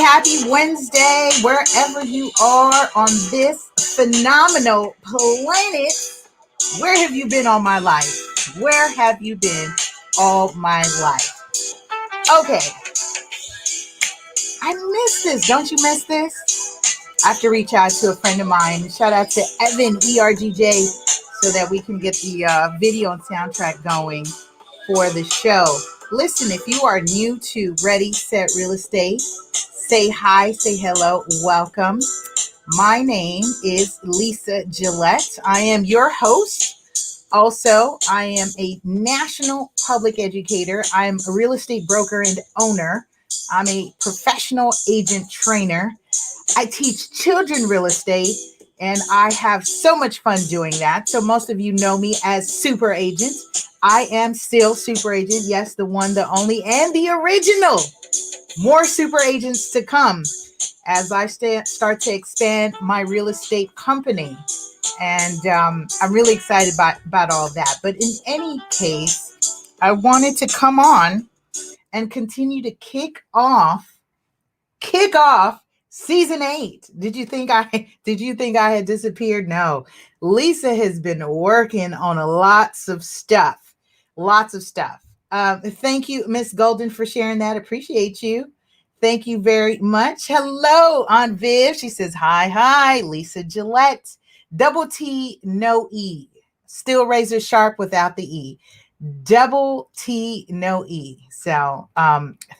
happy Wednesday, wherever you are on this phenomenal planet. Where have you been all my life? Where have you been all my life? Okay, I miss this. Don't you miss this? I have to reach out to a friend of mine. Shout out to Evan, ERGJ, so that we can get the video and soundtrack going for the show. Listen, if you are new to Ready, Set, Real Estate, say hi, say hello, welcome. My name is Lisa Gillett. I am your host. Also, I am a national public educator. I am a real estate broker and owner. I'm a professional agent trainer. I teach children real estate, and I have so much fun doing that. So most of you know me as Super Agent. I am still Super Agent. Yes, the one, the only, and the original. More Super Agents to come as I start to expand my real estate company. And I'm really excited about all that. But in any case, I wanted to come on and continue to kick off season 8. Did you think I had disappeared? No. Lisa has been working on lots of stuff. Thank you, Miss Golden, for sharing that. Appreciate you. Thank you very much. Hello, Aunt Viv. She says, hi, Lisa Gillett. Double T, no E. Still razor sharp without the E. Double T, no E. So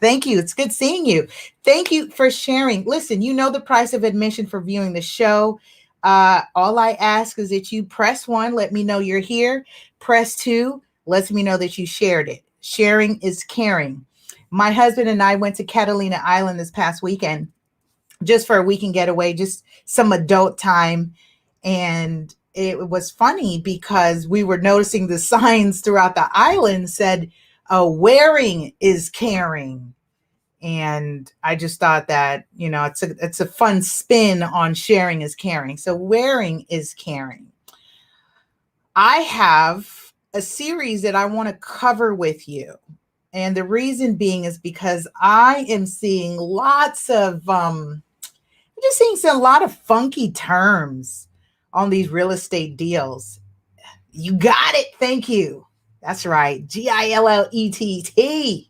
thank you. It's good seeing you. Thank you for sharing. Listen, you know the price of admission for viewing the show. All I ask is that you press 1, let me know you're here. Press 2, lets me know that you shared it. Sharing is caring. My husband and I went to Catalina Island this past weekend just for a weekend getaway, just some adult time. And it was funny because we were noticing the signs throughout the island said, wearing is caring. And I just thought that, it's a fun spin on sharing is caring. So wearing is caring. I have a series that I want to cover with you. And the reason being is because I am seeing lots of, I'm just seeing a lot of funky terms on these real estate deals. You got it. Thank you. That's right. GILLETT.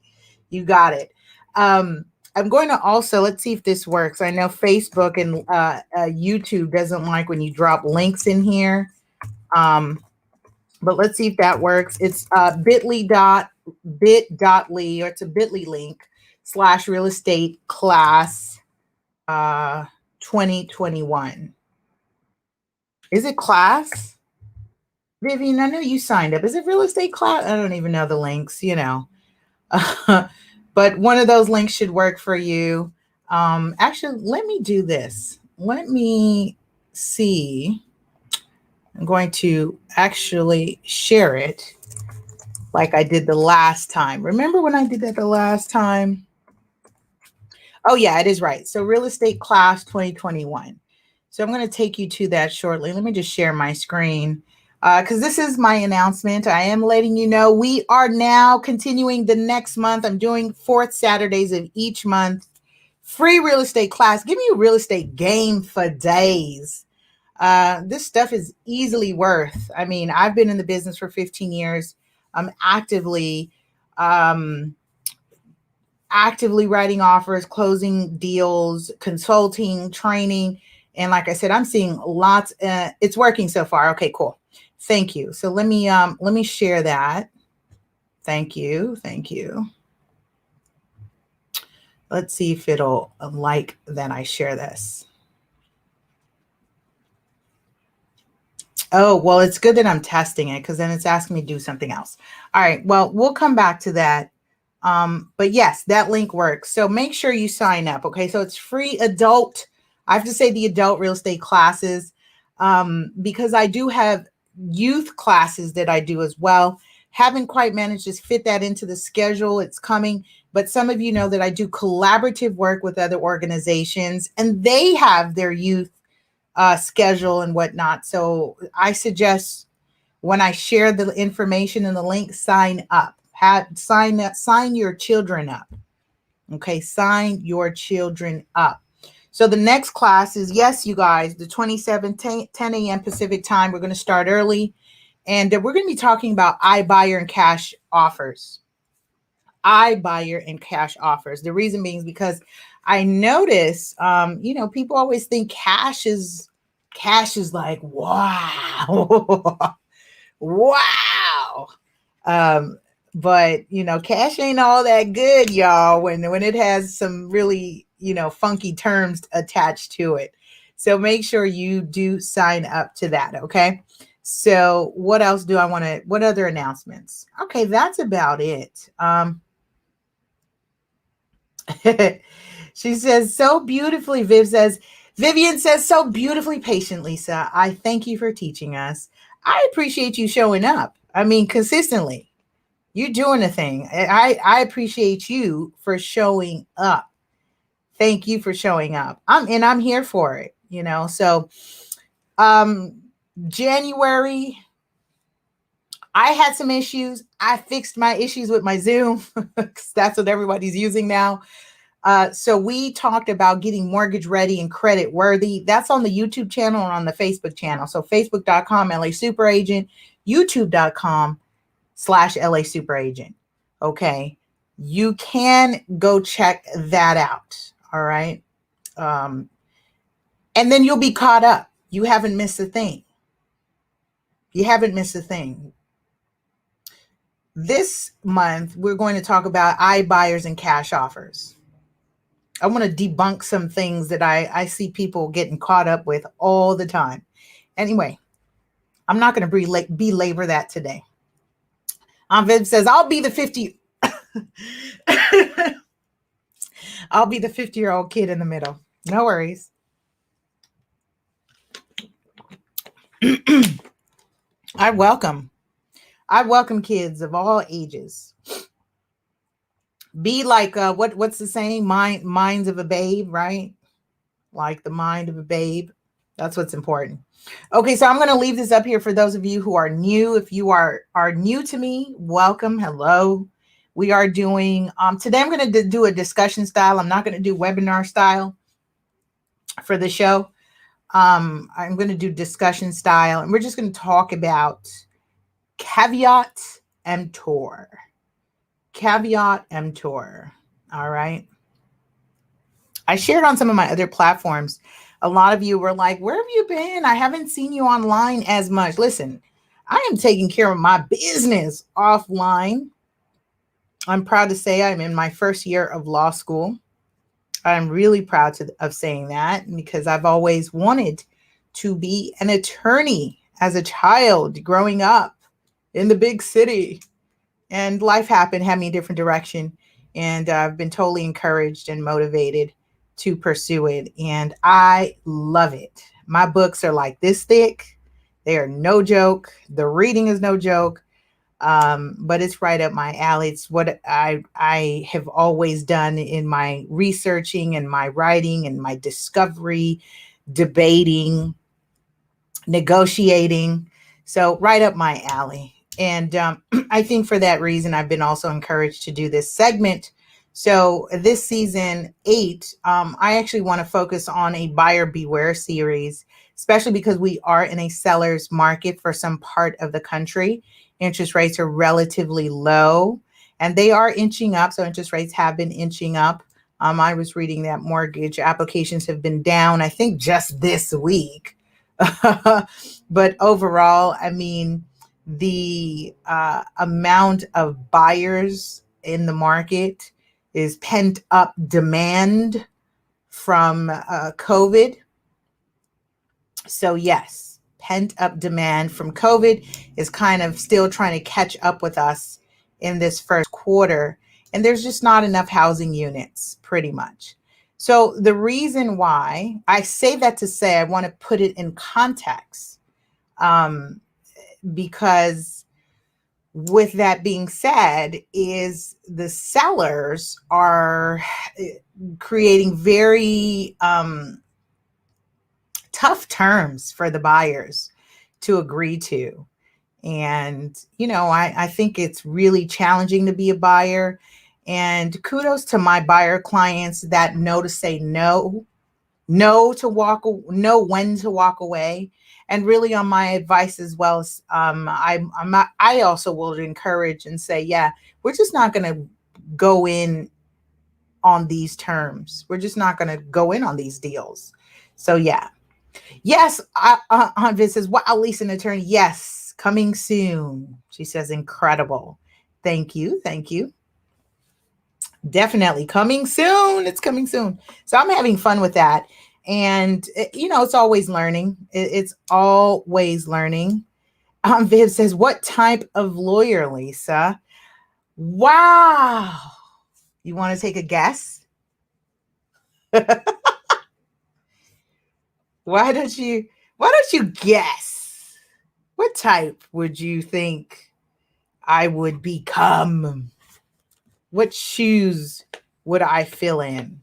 You got it. I'm going to also, let's see if this works. I know Facebook and YouTube doesn't like when you drop links in here. But let's see if that works. It's bit.ly, or it's a bit.ly link / real estate class 2021. Is it class? Vivian, I know you signed up. Is it real estate class? I don't even know the links, But one of those links should work for you. Actually, let me do this. Let me see. I'm going to actually share it like I did the last time. Remember when I did that the last time? Oh, yeah, it is right. So Real Estate Class 2021. So I'm going to take you to that shortly. Let me just share my screen because this is my announcement. I am letting you know we are now continuing the next month. I'm doing 4th Saturdays of each month. Free real estate class. Give me a real estate game for days. This stuff is easily worth. I mean, I've been in the business for 15 years. I'm actively writing offers, closing deals, consulting, training. And like I said, I'm seeing lots. It's working so far. Okay, cool. Thank you. So let me share that. Thank you. Let's see if it'll like that I share this. Oh, well, it's good that I'm testing it because then it's asking me to do something else. All right. Well, we'll come back to that. But yes, that link works. So make sure you sign up. Okay. So it's free adult. I have to say the adult real estate classes because I do have youth classes that I do as well. Haven't quite managed to fit that into the schedule. It's coming. But some of you know that I do collaborative work with other organizations and they have their youth schedule and whatnot. So I suggest when I share the information in the link, sign up. Sign your children up. Okay, sign your children up. So the next class is, yes, you guys, the 27th, 10 a.m. Pacific time. We're going to start early. And we're going to be talking about iBuyer and cash offers. iBuyer and cash offers. The reason being is because I notice, people always think cash is like, wow, wow. Um, but cash ain't all that good, y'all, when it has some really, funky terms attached to it. So make sure you do sign up to that, okay? So what else do I want to, what other announcements? Okay, that's about it. She says so beautifully, Vivian says so beautifully patient, Lisa. I thank you for teaching us. I appreciate you showing up. I mean, consistently. You're doing the thing. I appreciate you for showing up. Thank you for showing up. I'm here for it, So um January, I had some issues. I fixed my issues with my Zoom because that's what everybody's using now. So we talked about getting mortgage ready and credit worthy. That's on the YouTube channel and on the Facebook channel. So facebook.com LA Super Agent, youtube.com/LA Super Agent. Okay. You can go check that out. All right. Um, and then you'll be caught up. You haven't missed a thing. You haven't missed a thing. This month, we're going to talk about iBuyers and cash offers. I want to debunk some things that I see people getting caught up with all the time. Anyway, I'm not going to belabor that today. Viv says, I'll be the 50. I'll be the 50-year-old kid in the middle. No worries. I welcome kids of all ages. Be like what's the saying? Minds of a babe, right? Like the mind of a babe. That's what's important. Okay, so I'm going to leave this up here for those of you who are new. If you are new to me, welcome. Hello. We are doing today I'm going to do a discussion style. I'm not going to do webinar style for the show. I'm going to do discussion style, and we're just going to talk about caveat emptor. Caveat emptor. All right. I shared on some of my other platforms. A lot of you were like, where have you been? I haven't seen you online as much. Listen, I am taking care of my business offline. I'm proud to say I'm in my first year of law school. I'm really proud of saying that because I've always wanted to be an attorney as a child growing up in the big city. And life happened, had me a different direction. And I've been totally encouraged and motivated to pursue it. And I love it. My books are like this thick. They are no joke. The reading is no joke. But it's right up my alley. It's what I have always done in my researching and my writing and my discovery, debating, negotiating. So right up my alley. And I think for that reason, I've been also encouraged to do this segment. So this season 8, I actually want to focus on a buyer beware series, especially because we are in a seller's market for some part of the country. Interest rates are relatively low and they are inching up. So interest rates have been inching up. I was reading that mortgage applications have been down, I think just this week. But overall, I mean, the amount of buyers in the market is pent up demand from COVID. So yes, pent up demand from COVID is kind of still trying to catch up with us in this first quarter. And there's just not enough housing units, pretty much. So the reason why I say that to say, I want to put it in context, because with that being said, is the sellers are creating very tough terms for the buyers to agree to. And, I think it's really challenging to be a buyer. And kudos to my buyer clients that know to say no, know when to walk away. And really on my advice as well as I'm not, I also will encourage and say, yeah, we're just not going to go in on these terms. We're just not going to go in on these deals. So yeah. Yes, Aunt Viv says, wow, Lisa, an attorney. Yes, coming soon. She says, incredible. Thank you. Thank you. Definitely coming soon. It's coming soon. So I'm having fun with that. And, it's always learning. It's always learning. Viv says, what type of lawyer, Lisa? Wow. You want to take a guess? Why don't you guess? What type would you think I would become? What shoes would I fill in?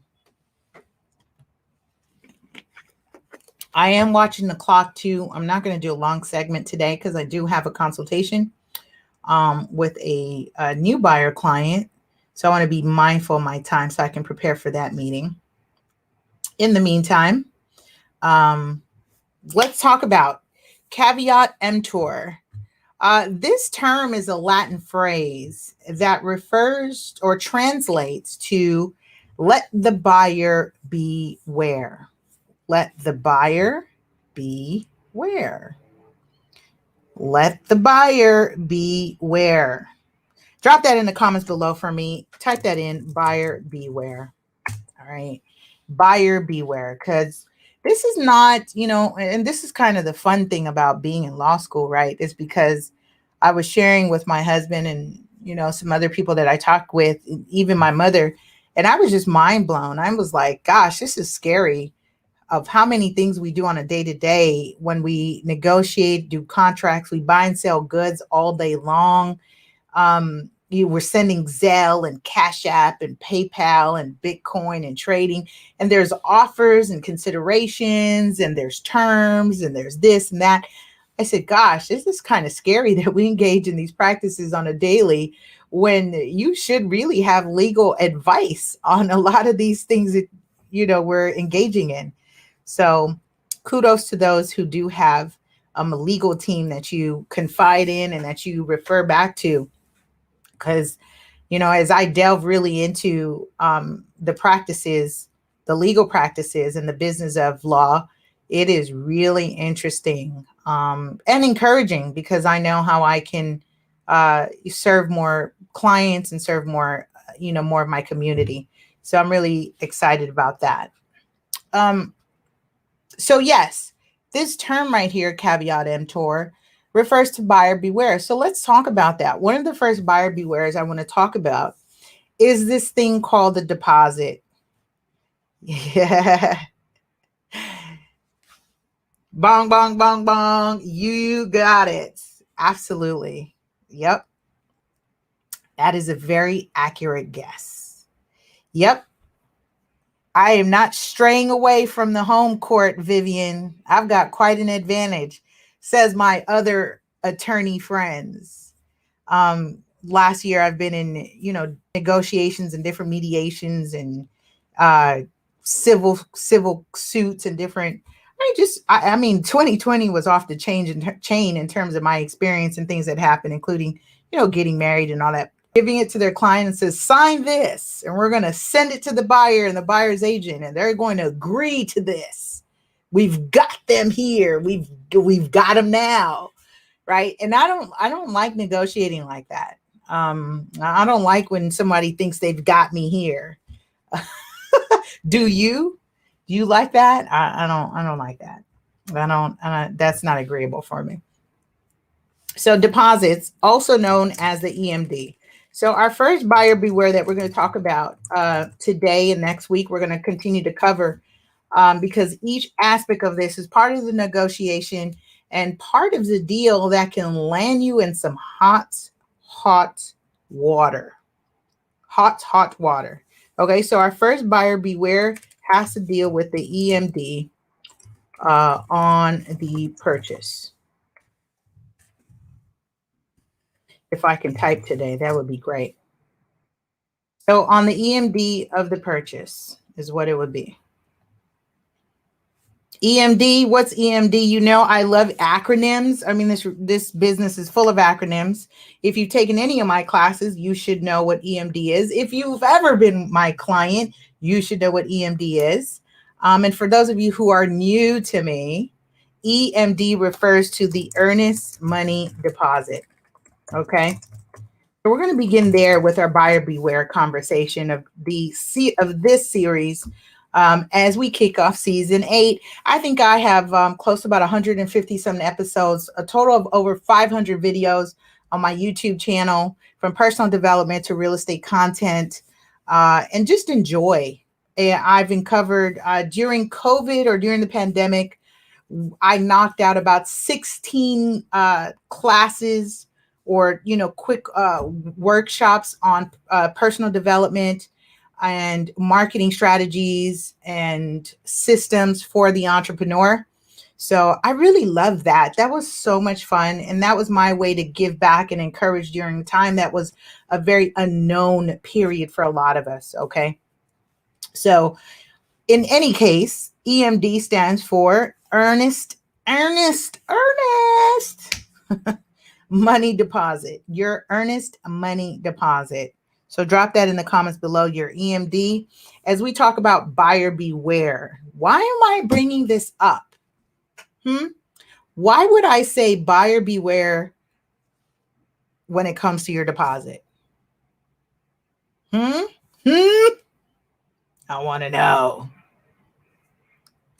I am watching the clock too. I'm not going to do a long segment today because I do have a consultation with a new buyer client. So I want to be mindful of my time so I can prepare for that meeting. In the meantime, let's talk about caveat emptor. This term is a Latin phrase that refers or translates to let the buyer beware. Let the buyer beware. Let the buyer beware. Drop that in the comments below for me. Type that in, buyer beware. All right. Buyer beware. Because this is not, and this is kind of the fun thing about being in law school, right? Is because I was sharing with my husband and, some other people that I talk with, even my mother, and I was just mind blown. I was like, gosh, this is scary of how many things we do on a day to day when we negotiate, do contracts, we buy and sell goods all day long. You were sending Zelle and Cash App and PayPal and Bitcoin and trading, and there's offers and considerations and there's terms and there's this and that. I said, gosh, this is kind of scary that we engage in these practices on a daily when you should really have legal advice on a lot of these things that, we're engaging in. So kudos to those who do have a legal team that you confide in and that you refer back to. Because, as I delve really into the practices, the legal practices and the business of law, it is really interesting and encouraging because I know how I can serve more clients and serve more, more of my community. So I'm really excited about that. So yes, this term right here, caveat emptor, refers to buyer beware. So let's talk about that. One of the first buyer bewares I want to talk about is this thing called the deposit. Yeah. Bong, bong, bong, bong. You got it. Absolutely. Yep. That is a very accurate guess. Yep. I am not straying away from the home court, Vivian. I've got quite an advantage, says my other attorney friends. Last year I've been in, negotiations and different mediations and civil suits and different. I mean, 2020 was off the chain in terms of my experience and things that happened, including, getting married and all that. Giving it to their client and says, sign this, and we're going to send it to the buyer and the buyer's agent, and they're going to agree to this. We've got them here. We've got them now, right? And I don't like negotiating like that. I don't like when somebody thinks they've got me here. Do you? Do you like that? I don't like that. That's not agreeable for me. So deposits, also known as the EMD. So our first buyer beware that we're going to talk about today and next week, we're going to continue to cover because each aspect of this is part of the negotiation and part of the deal that can land you in some hot water. Hot water. Okay, so our first buyer beware has to deal with the EMD on the purchase. If I can type today, that would be great. So on the EMD of the purchase is what it would be. EMD, what's EMD? You know, I love acronyms. I mean, this business is full of acronyms. If you've taken any of my classes, you should know what EMD is. If you've ever been my client, you should know what EMD is. And for those of you who are new to me, EMD refers to the earnest money deposit. Okay. So we're going to begin there with our buyer beware conversation of this series as we kick off season 8. I think I have close to about 150 some episodes, a total of over 500 videos on my YouTube channel, from personal development to real estate content, and just enjoy. And I've uncovered during COVID or during the pandemic, I knocked out about 16 classes or, quick workshops on personal development and marketing strategies and systems for the entrepreneur. So I really love that. That was so much fun. And that was my way to give back and encourage during a time that was a very unknown period for a lot of us. Okay. So in any case, EMD stands for earnest money deposit, your earnest money deposit. So drop that in the comments below, your EMD. As we talk about buyer beware, why am I bringing this up? Why would I say buyer beware when it comes to your deposit? I want to know.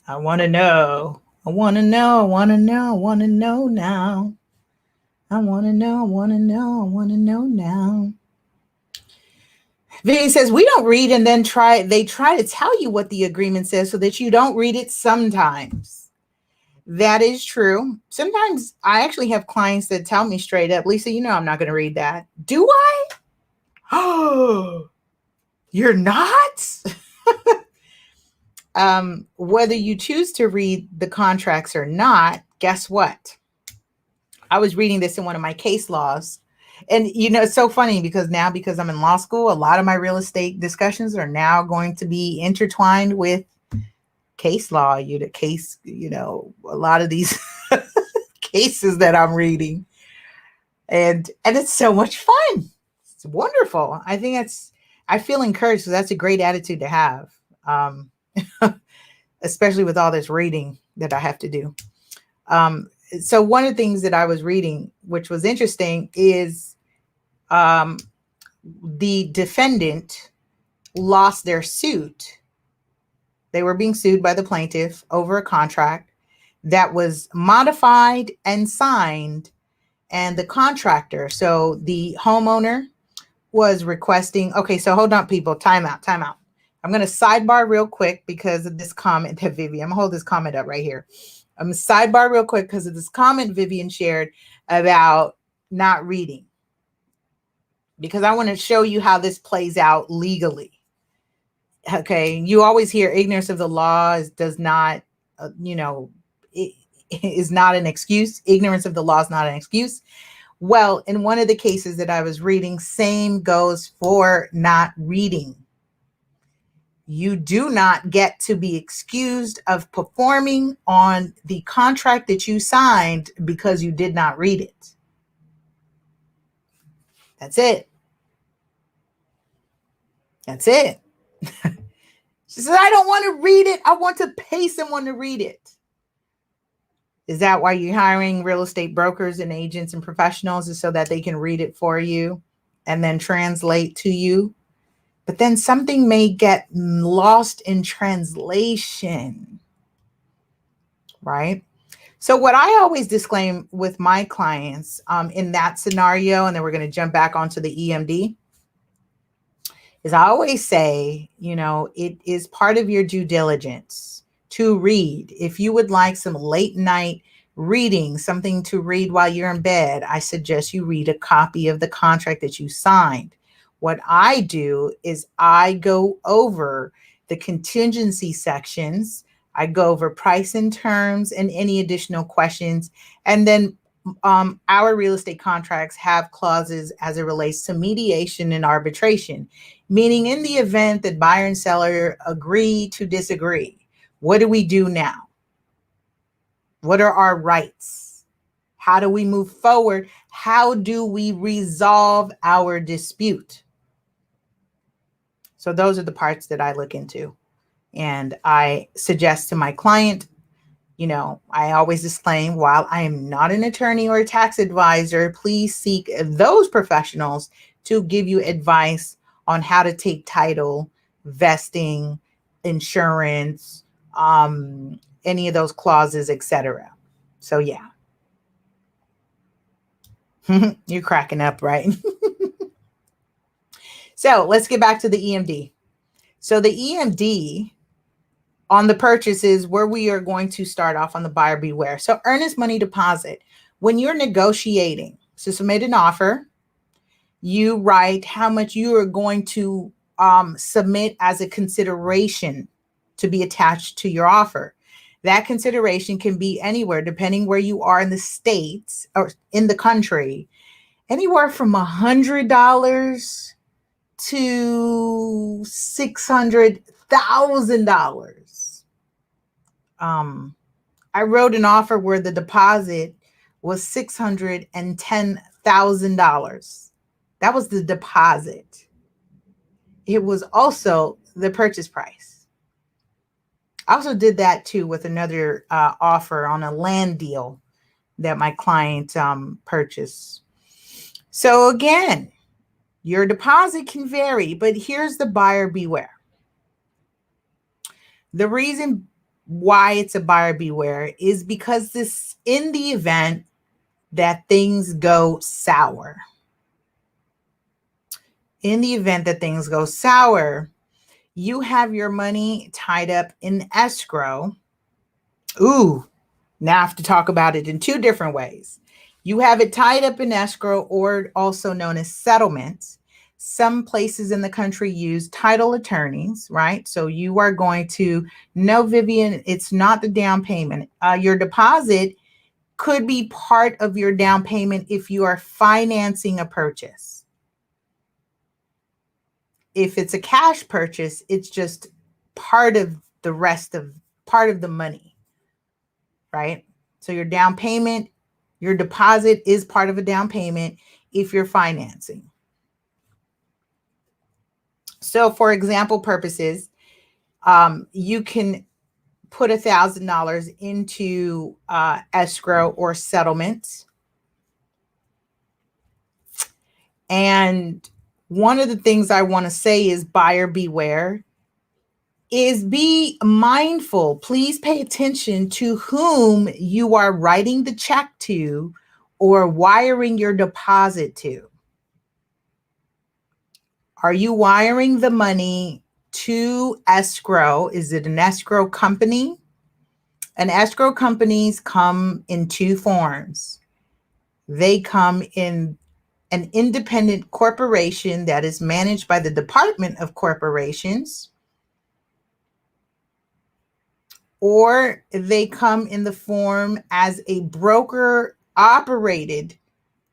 I want to know now. I want to know now. Vivian says, we don't read and then they try to tell you what the agreement says so that you don't read it sometimes. That is true. Sometimes I actually have clients that tell me straight up, Lisa, I'm not going to read that. Do I? Oh, you're not? Whether you choose to read the contracts or not, guess what? I was reading this in one of my case laws. And, it's so funny because I'm in law school, a lot of my real estate discussions are now going to be intertwined with case law, a lot of these cases that I'm reading. And it's so much fun. It's wonderful. I feel encouraged. So that's a great attitude to have. Especially with all this reading that I have to do. So one of the things that I was reading, which was interesting, is the defendant lost their suit. They were being sued by the plaintiff over a contract that was modified and signed. And the contractor, so the homeowner, was requesting, okay, so hold on, people, time out. I'm going to sidebar real quick because of this comment that Vivian, I'm going to hold this comment up right here. I'm going to sidebar real quick because of this comment Vivian shared about not reading, because I want to show you how this plays out legally. Okay. You always hear ignorance of the law does not, it is not an excuse. Ignorance of the law is not an excuse. Well, in one of the cases that I was reading, same goes for not reading. You do not get to be excused of performing on the contract that you signed because you did not read it. That's it. That's it. She says, I don't want to read it. I want to pay someone to read it. Is that why you're hiring real estate brokers and agents and professionals, is so that they can read it for you and then translate to you? But then something may get lost in translation, right? So what I always disclaim with my clients in that scenario, and then we're going to jump back onto the EMD, is I always say, it is part of your due diligence to read. If you would like some late night reading, something to read while you're in bed, I suggest you read a copy of the contract that you signed. What I do is I go over the contingency sections. I go over price and terms and any additional questions. And then our real estate contracts have clauses as it relates to mediation and arbitration, Meaning, in the event that buyer and seller agree to disagree, what do we do now? What are our rights? How do we move forward? How do we resolve our dispute? So those are the parts that I look into. And I suggest to my client, I always disclaim, while I am not an attorney or a tax advisor, please seek those professionals to give you advice on how to take title, vesting, insurance, any of those clauses, etc. So yeah. You're cracking up, right? So let's get back to the EMD. So the EMD on the purchases, where we are going to start off on the buyer beware. So earnest money deposit. When you're negotiating to submit an offer, you write how much you are going to submit as a consideration to be attached to your offer. That consideration can be anywhere, depending where you are in the states or in the country, anywhere from $100 to $600,000. I wrote an offer where the deposit was $610,000. That was the deposit. It was also the purchase price. I also did that too with another offer on a land deal that my client purchased. So again, your deposit can vary, but here's the buyer beware. The reason why it's a buyer beware is because this, in the event that things go sour. In the event that things go sour, you have your money tied up in escrow. Ooh, now I have to talk about it in two different ways. You have it tied up in escrow, or also known as settlements. Some places in the country use title attorneys, right? So you are going to know, Vivian, it's not the down payment. Your deposit could be part of your down payment if you are financing a purchase. If it's a cash purchase, it's just part of the money, right? So your down payment, your deposit is part of a down payment if you're financing. So for example purposes, you can put $1,000 into escrow or settlements. And one of the things I want to say is buyer beware, is be mindful. Please pay attention to whom you are writing the check to or wiring your deposit to. Are you wiring the money to escrow? Is it an escrow company? And escrow companies come in two forms. They come in an independent corporation that is managed by the Department of Corporations, or they come in the form as a broker operated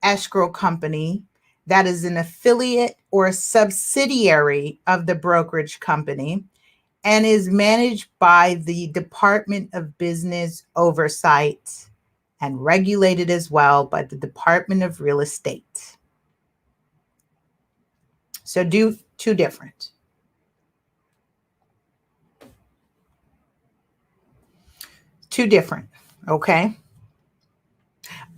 escrow company that is an affiliate or a subsidiary of the brokerage company and is managed by the Department of Business Oversight and regulated as well by the Department of Real Estate. So do two different. Two different, okay?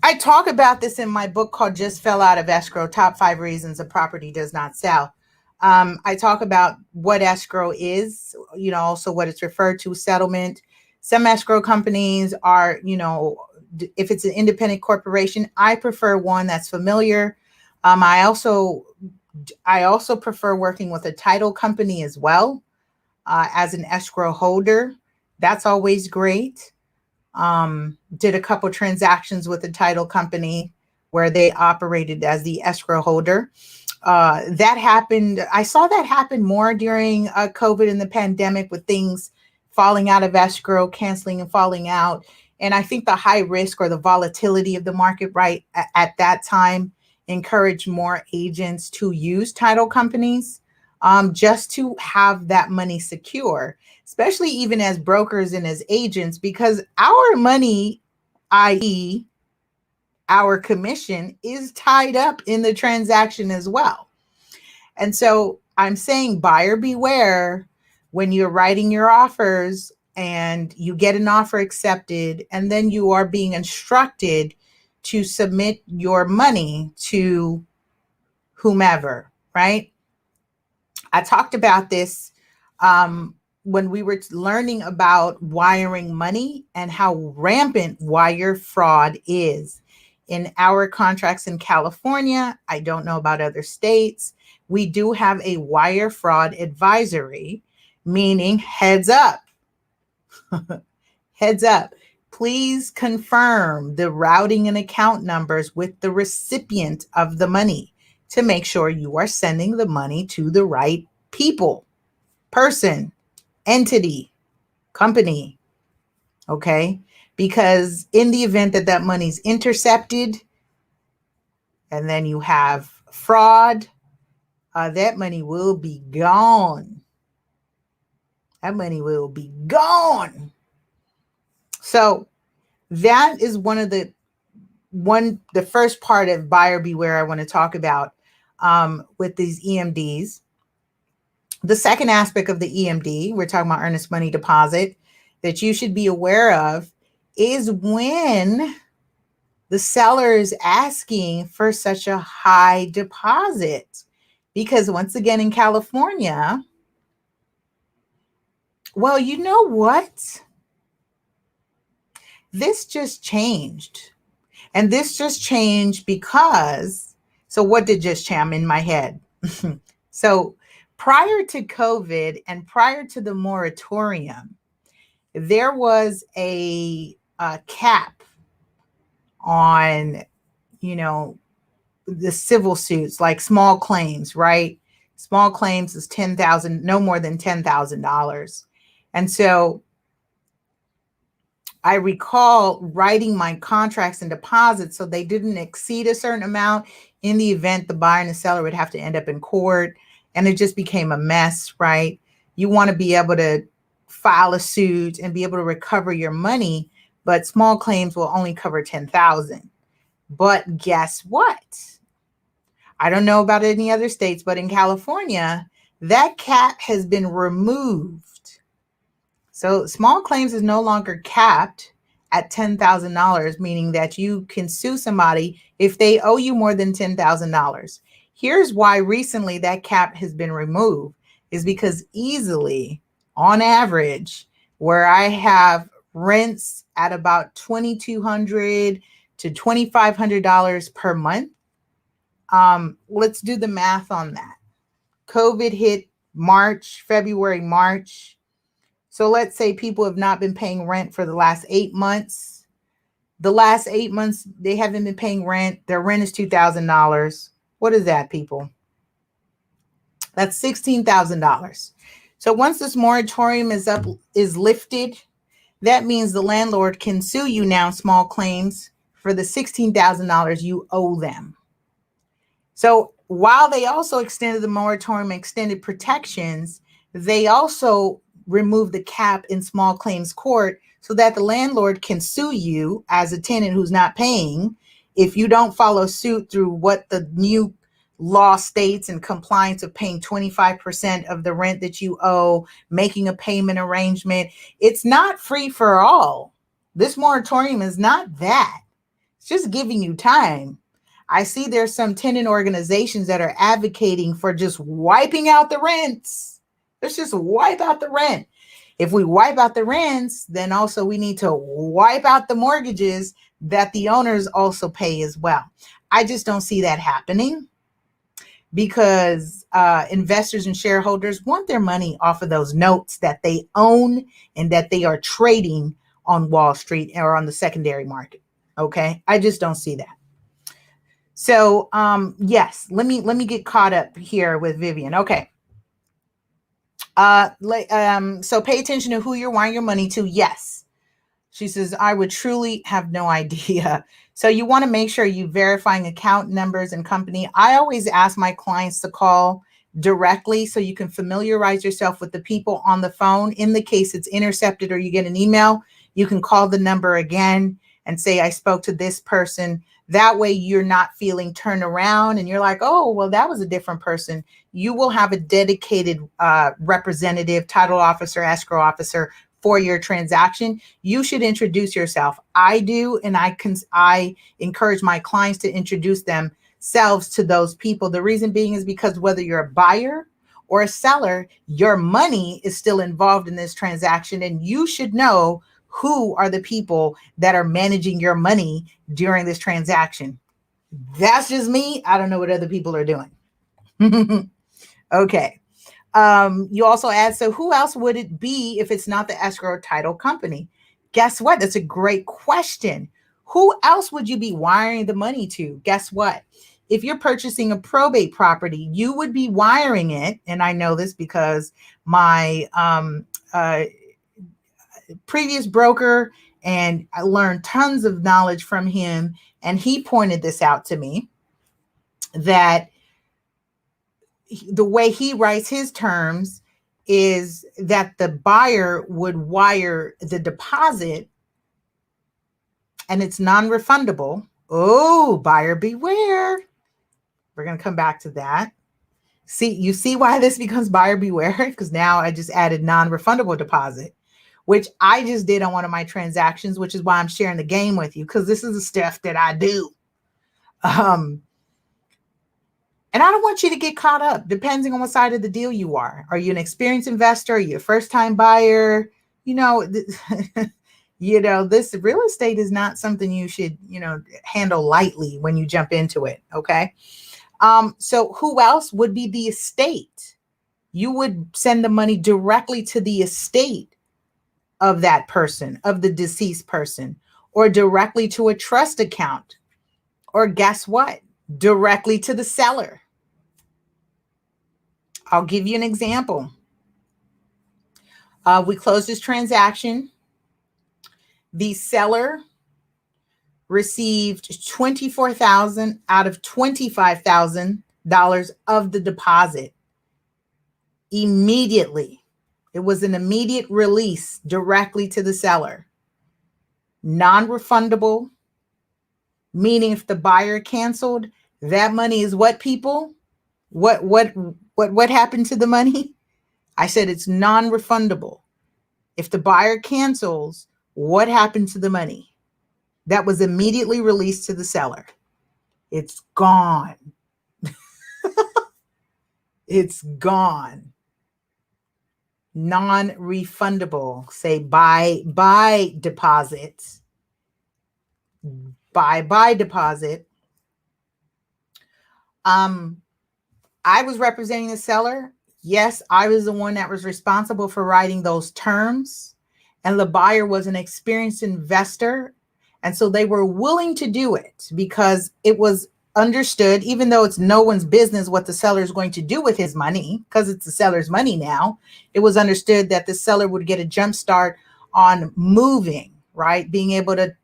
I talk about this in my book called Just Fell Out of Escrow, Top 5 Reasons a Property Does Not Sell. I talk about what escrow is, also what it's referred to, settlement. Some escrow companies are, if it's an independent corporation, I prefer one that's familiar. I also prefer working with a title company as well, as an escrow holder. That's always great. Did a couple transactions with a title company where they operated as the escrow holder. That happened. I saw that happen more during COVID and the pandemic, with things falling out of escrow, canceling and falling out. And I think the high risk or the volatility of the market right at that time encouraged more agents to use title companies. just to have that money secure, especially even as brokers and as agents, because our money, i.e., our commission, is tied up in the transaction as well. And so I'm saying buyer beware when you're writing your offers and you get an offer accepted, and then you are being instructed to submit your money to whomever, right? I talked about this when we were learning about wiring money and how rampant wire fraud is. In our contracts in California, I don't know about other states, we do have a wire fraud advisory, meaning heads up, heads up. Please confirm the routing and account numbers with the recipient of the money to make sure you are sending the money to the right people, person, entity, company, okay? Because in the event that that money's intercepted and then you have fraud, that money will be gone. That money will be gone. So that is the first part of buyer beware I want to talk about with these EMDs. The second aspect of the EMD, we're talking about earnest money deposit, that you should be aware of is when the seller is asking for such a high deposit. Because once again, in California, well, you know what? This just changed. And this just changed because, so what did just change? I'm in my head. So prior to COVID and prior to the moratorium, there was a cap on, the civil suits, like small claims, right? Small claims is $10,000, no more than $10,000. And so I recall writing my contracts and deposits so they didn't exceed a certain amount in the event the buyer and the seller would have to end up in court. And it just became a mess, right? You want to be able to file a suit and be able to recover your money, but small claims will only cover $10,000. But guess what? I don't know about any other states, but in California, that cap has been removed. So small claims is no longer capped at $10,000, meaning that you can sue somebody if they owe you more than $10,000. Here's why recently that cap has been removed, is because easily, on average, where I have rents at about $2,200 to $2,500 per month, let's do the math on that. COVID hit February, March. So let's say people have not been paying rent for the last 8 months. The last 8 months, they haven't been paying rent. Their rent is $2,000. What is that, people? That's $16,000. So once this moratorium is lifted, that means the landlord can sue you now, small claims, for the $16,000 you owe them. So while they also extended the moratorium, extended protections, they also remove the cap in small claims court so that the landlord can sue you as a tenant who's not paying if you don't follow suit through what the new law states and compliance of paying 25% of the rent that you owe, making a payment arrangement. It's not free for all. This moratorium is not that. It's just giving you time. I see there's some tenant organizations that are advocating for just wiping out the rents. Let's just wipe out the rent. If we wipe out the rents, then also we need to wipe out the mortgages that the owners also pay as well. I just don't see that happening because investors and shareholders want their money off of those notes that they own and that they are trading on Wall Street or on the secondary market. Okay, I just don't see that. So yes, let me get caught up here with Vivian. Okay. So pay attention to who you're wiring your money to. Yes. She says, I would truly have no idea. So you want to make sure you verifying account numbers and company. I always ask my clients to call directly so you can familiarize yourself with the people on the phone. In the case it's intercepted or you get an email, you can call the number again and say, I spoke to this person. That way you're not feeling turned around and you're like, oh, well, that was a different person. You will have a dedicated representative, title officer, escrow officer for your transaction. You should introduce yourself. I do, and I encourage my clients to introduce themselves to those people. The reason being is because whether you're a buyer or a seller, your money is still involved in this transaction, and you should know who are the people that are managing your money during this transaction. That's just me. I don't know what other people are doing. Okay. You also add, so who else would it be if it's not the escrow title company? Guess what? That's a great question. Who else would you be wiring the money to? Guess what? If you're purchasing a probate property, you would be wiring it. And I know this because my previous broker, and I learned tons of knowledge from him. And he pointed this out to me, that the way he writes his terms is that the buyer would wire the deposit and it's non-refundable. Oh, buyer beware. We're going to come back to that. You see why this becomes buyer beware? Because now I just added non-refundable deposit, which I just did on one of my transactions, which is why I'm sharing the game with you, because this is the stuff that I do. And I don't want you to get caught up, depending on what side of the deal you are. Are you an experienced investor? Are you a first-time buyer? This real estate is not something you should, handle lightly when you jump into it. Okay. So who else would be the estate? You would send the money directly to the estate of that person, of the deceased person, or directly to a trust account, or guess what? Directly to the seller. I'll give you an example. We closed this transaction. The seller received $24,000 out of $25,000 of the deposit immediately. It was an immediate release directly to the seller. Non-refundable, meaning if the buyer canceled, that money is what, people? What happened to the money? I said it's non-refundable. If the buyer cancels, what happened to the money? That was immediately released to the seller. It's gone. It's gone. Non-refundable. Say buy deposit. Buy deposit. I was representing the seller. Yes, I was the one that was responsible for writing those terms, and the buyer was an experienced investor. And so they were willing to do it because it was understood, even though it's no one's business what the seller is going to do with his money, because it's the seller's money now, it was understood that the seller would get a jump start on moving, right? Being able to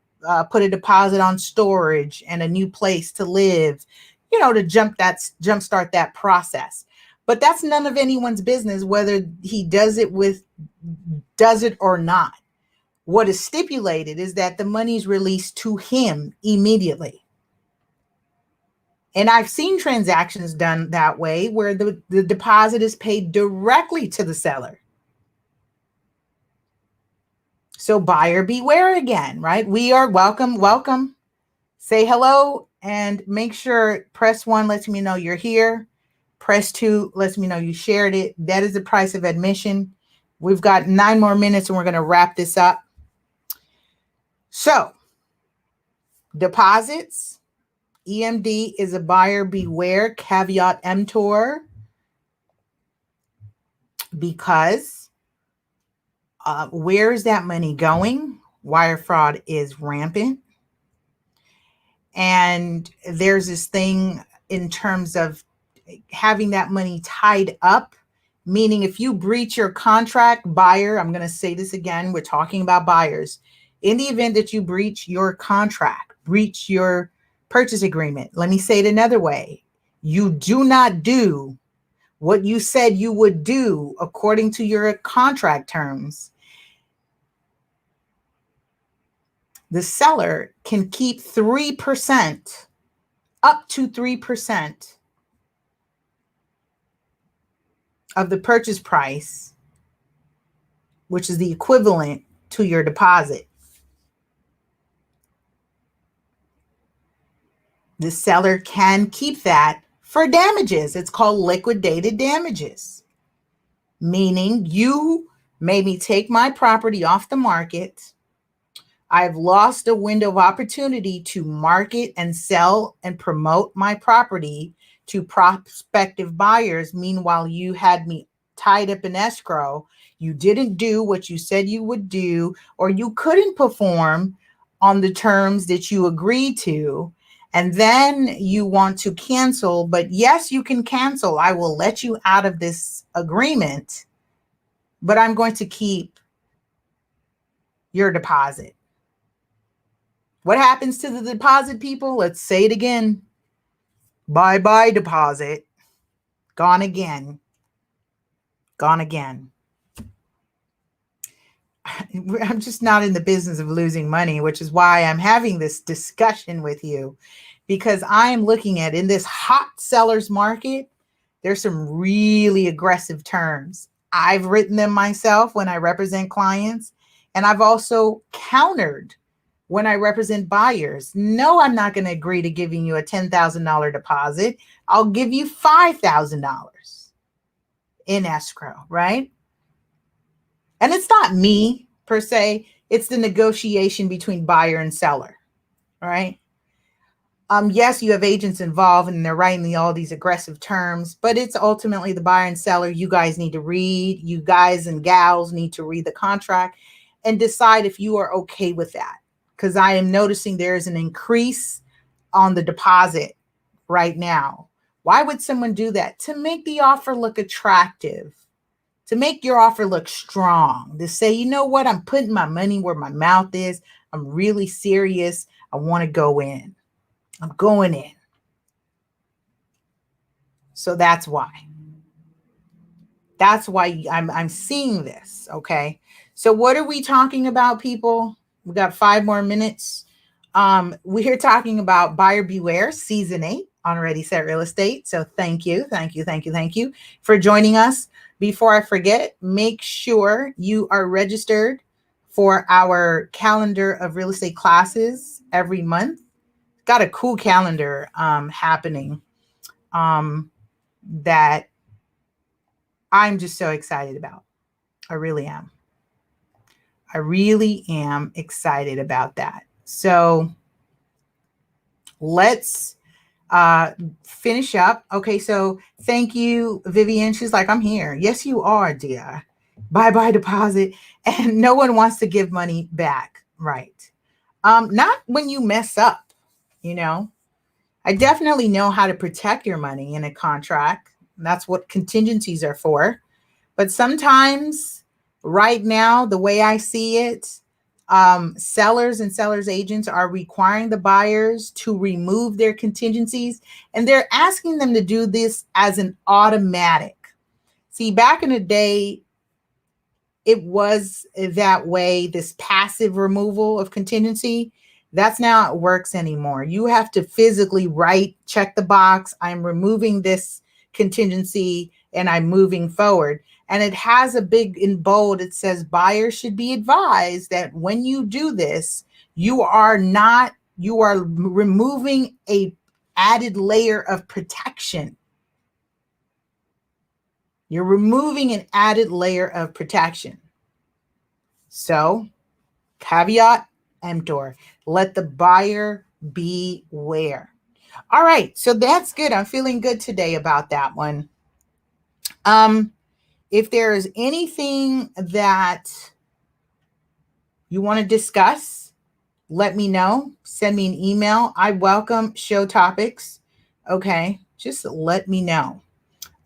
put a deposit on storage and a new place to live, to jumpstart that process. But that's none of anyone's business whether he does it or not. What is stipulated is that the money is released to him immediately. And I've seen transactions done that way where the deposit is paid directly to the seller. So buyer beware again, right? We are welcome. Say hello and make sure press 1 lets me know you're here. Press 2 lets me know you shared it. That is the price of admission. We've got 9 more minutes and we're going to wrap this up. So deposits, EMD is a buyer beware, caveat emptor, because where is that money going? Wire fraud is rampant. And there's this thing in terms of having that money tied up, meaning if you breach your contract, buyer, I'm going to say this again, we're talking about buyers. In the event that you breach your contract, breach your purchase agreement, let me say it another way. You do not do what you said you would do according to your contract terms, the seller can keep 3%, up to 3% of the purchase price, which is the equivalent to your deposit. The seller can keep that for damages. It's called liquidated damages, meaning you made me take my property off the market. I've lost a window of opportunity to market and sell and promote my property to prospective buyers. Meanwhile, you had me tied up in escrow. You didn't do what you said you would do, or you couldn't perform on the terms that you agreed to. And then you want to cancel, but yes, you can cancel. I will let you out of this agreement, but I'm going to keep your deposit. What happens to the deposit, people? Let's say it again. Bye-bye deposit. Gone again. Gone again. I'm just not in the business of losing money, which is why I'm having this discussion with you, because I am looking at, in this hot seller's market, there's some really aggressive terms. I've written them myself when I represent clients, and I've also countered when I represent buyers. No, I'm not going to agree to giving you a $10,000 deposit. I'll give you $5,000 in escrow, right? And it's not me per se, it's the negotiation between buyer and seller, right? Yes, you have agents involved and they're writing all these aggressive terms, but it's ultimately the buyer and seller. You guys need to read, you guys and gals need to read the contract and decide if you are okay with that. Because I am noticing there's an increase on the deposit right now. Why would someone do that? To make the offer look attractive, to make your offer look strong, to say, you know what, I'm putting my money where my mouth is. I'm really serious. I want to go in. I'm going in. So that's why. That's why I'm seeing this, okay? So what are we talking about, people? We got 5 more minutes. We're talking about Buyer Beware Season 8 on Ready Set Real Estate. So thank you for joining us. Before I forget, make sure you are registered for our calendar of real estate classes every month. Got a cool calendar happening that I'm just so excited about. I really am. I really am excited about that. So let's finish up. Okay, so thank you, Vivian. She's like, I'm here. Yes, you are, dear. Bye-bye deposit. And no one wants to give money back, right? Not when you mess up, you know. I definitely know how to protect your money in a contract. That's what contingencies are for. But sometimes, right now, the way I see it, sellers and sellers agents are requiring the buyers to remove their contingencies, and they're asking them to do this as an automatic. See, back in the day, it was that way, this passive removal of contingency. That's not how it works anymore. You have to physically check the box. I'm removing this contingency and I'm moving forward. And it has a big in bold, it says buyers should be advised that when you do this, you are removing a added layer of protection. You're removing an added layer of protection. So, caveat emptor, let the buyer beware. All right, so that's good. I'm feeling good today about that one. If there is anything that you want to discuss, let me know. Send me an email. I welcome show topics. Okay, just let me know.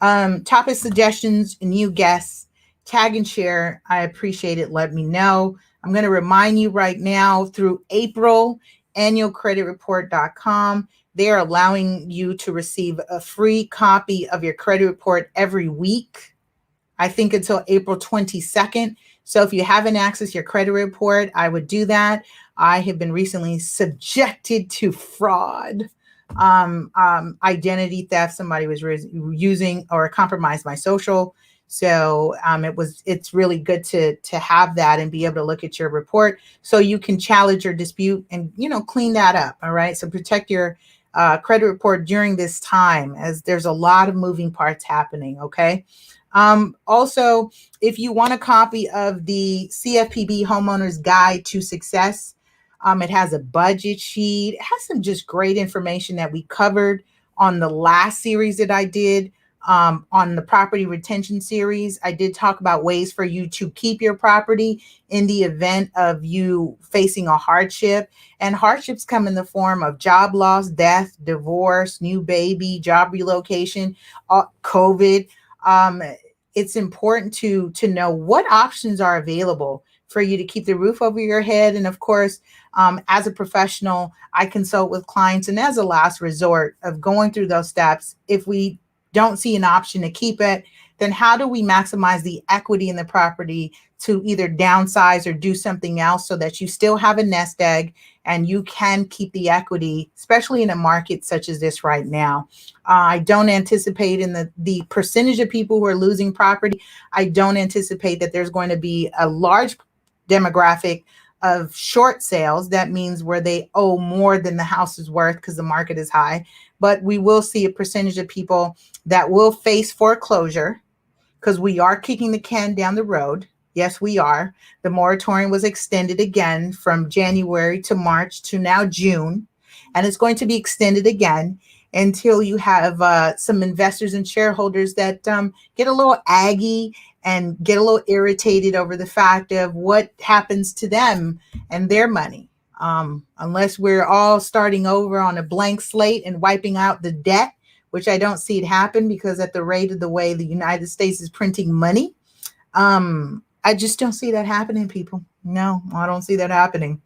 Topic suggestions, new guests, tag and share. I appreciate it. Let me know. I'm going to remind you right now, through April, annualcreditreport.com. They're allowing you to receive a free copy of your credit report every week, I think until April 22nd. So if you haven't accessed your credit report, I would do that. I have been recently subjected to fraud, identity theft. Somebody was using or compromised my social. So it's really good to have that and be able to look at your report so you can challenge your dispute and, clean that up. All right. So protect your credit report during this time, as there's a lot of moving parts happening. Okay. Also, if you want a copy of the CFPB Homeowner's Guide to Success, it has a budget sheet. It has some just great information that we covered on the last series that I did. On the property retention series, I did talk about ways for you to keep your property in the event of you facing a hardship. And hardships come in the form of job loss, death, divorce, new baby, job relocation, COVID. It's important to know what options are available for you to keep the roof over your head. And of course, as a professional, I consult with clients, and as a last resort of going through those steps, if we don't see an option to keep it, then how do we maximize the equity in the property to either downsize or do something else so that you still have a nest egg and you can keep the equity, especially in a market such as this right now. I don't anticipate in the percentage of people who are losing property, I don't anticipate that there's going to be a large demographic of short sales. That means where they owe more than the house is worth because the market is high. But we will see a percentage of people that will face foreclosure because we are kicking the can down the road. Yes, we are. The moratorium was extended again from January to March to now June, and it's going to be extended again until you have some investors and shareholders that get a little aggy and get a little irritated over the fact of what happens to them and their money. Unless we're all starting over on a blank slate and wiping out the debt, which I don't see it happen because at the rate of the way the United States is printing money, I just don't see that happening, people. No, I don't see that happening.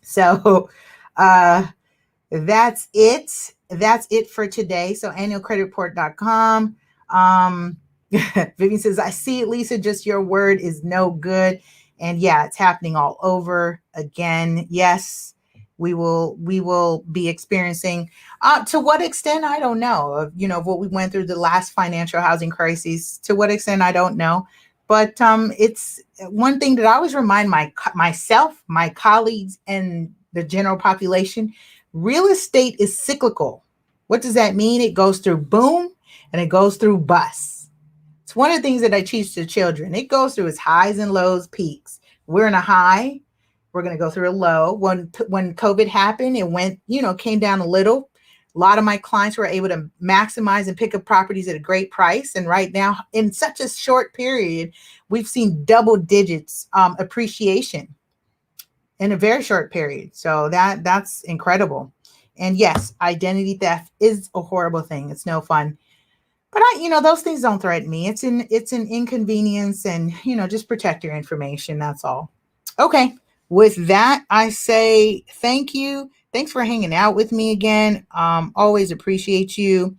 So that's it. That's it for today. So annualcreditreport.com. Vivian says, I see it, Lisa, just your word is no good. And yeah, it's happening all over again. Yes, we will be experiencing, to what extent, I don't know, of what we went through the last financial housing crisis. To what extent, I don't know. But it's one thing that I always remind myself, my colleagues, and the general population: real estate is cyclical. What does that mean? It goes through boom and it goes through bust. It's one of the things that I teach to children. It goes through its highs and lows, peaks. We're in a high. We're going to go through a low. When COVID happened, it went, came down a little. A lot of my clients were able to maximize and pick up properties at a great price. And right now, in such a short period, we've seen double digits appreciation in a very short period. So that's incredible. And yes, identity theft is a horrible thing. It's no fun. But those things don't threaten me. It's an inconvenience, and just protect your information. That's all. Okay. With that, I say thank you. Thanks for hanging out with me again. Always appreciate you.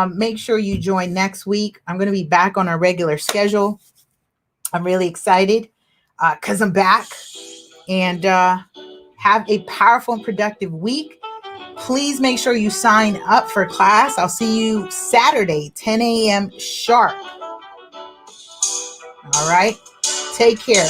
Make sure you join next week. I'm going to be back on our regular schedule. I'm really excited because I'm back. And have a powerful and productive week. Please make sure you sign up for class. I'll see you Saturday, 10 a.m. sharp. All right. Take care.